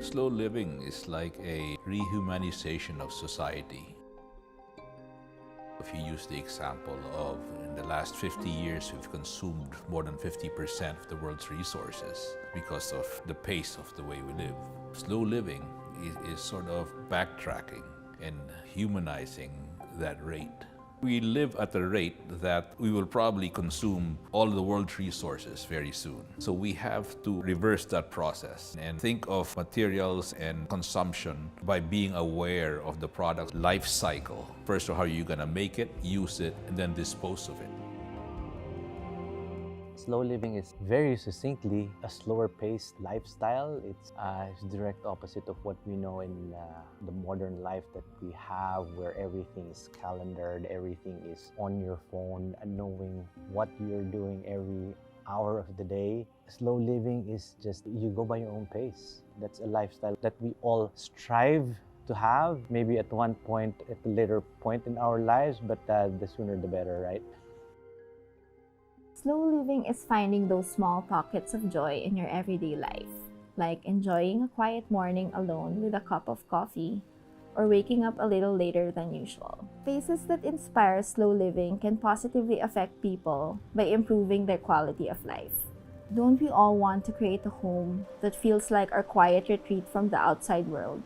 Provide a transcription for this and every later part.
Slow living is like a rehumanization of society. If you use the example of in the last 50 years, we've consumed more than 50% of the world's resources because of the pace of the way we live. Slow living is sort of backtracking and humanizing that rate. We live at a rate that we will probably consume all the world's resources very soon. So we have to reverse that process and think of materials and consumption by being aware of the product's life cycle. First, how are you going to make it, use it, and then dispose of it. Slow living is very succinctly a slower paced lifestyle. It's direct opposite of what we know in the modern life that we have, where everything is calendared, everything is on your phone, and knowing what you're doing every hour of the day. Slow living is just you go by your own pace. That's a lifestyle that we all strive to have, maybe at one point, at a later point in our lives, but the sooner the better, right? Slow living is finding those small pockets of joy in your everyday life, like enjoying a quiet morning alone with a cup of coffee, or waking up a little later than usual. Spaces that inspire slow living can positively affect people by improving their quality of life. Don't we all want to create a home that feels like our quiet retreat from the outside world?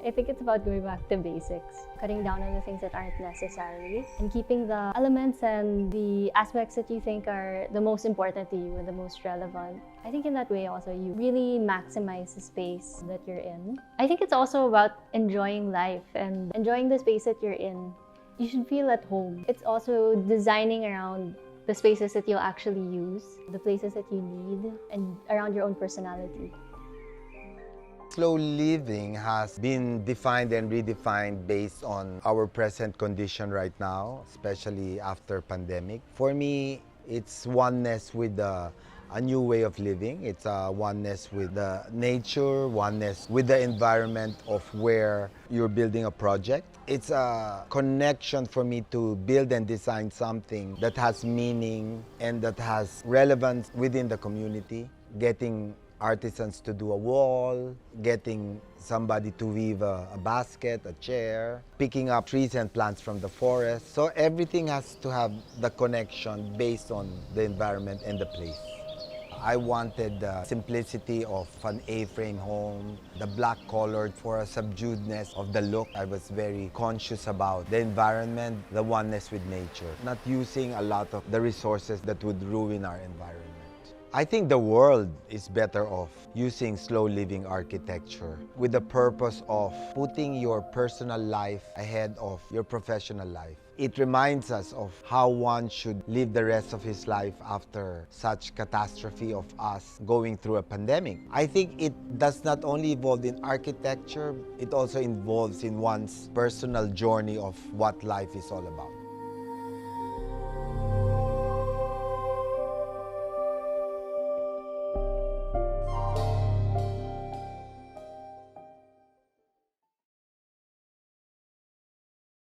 I think it's about going back to basics, cutting down on the things that aren't necessary, and keeping the elements and the aspects that you think are the most important to you and the most relevant. I think in that way also you really maximize the space that you're in. I think it's also about enjoying life and enjoying the space that you're in. You should feel at home. It's also designing around the spaces that you'll actually use, the places that you need, and around your own personality. Slow living has been defined and redefined based on our present condition right now, especially after pandemic. For me, it's oneness with a new way of living. It's a oneness with the nature, oneness with the environment of where you're building a project. It's a connection for me to build and design something that has meaning and that has relevance within the community. Getting artisans to do a wall, getting somebody to weave a basket, a chair, picking up trees and plants from the forest. So everything has to have the connection based on the environment and the place. I wanted the simplicity of an A-frame home, the black colored for a subduedness of the look. I was very conscious about the environment, the oneness with nature, not using a lot of the resources that would ruin our environment. I think the world is better off using slow living architecture with the purpose of putting your personal life ahead of your professional life. It reminds us of how one should live the rest of his life after such catastrophe of us going through a pandemic. I think it does not only involve in architecture, it also involves in one's personal journey of what life is all about.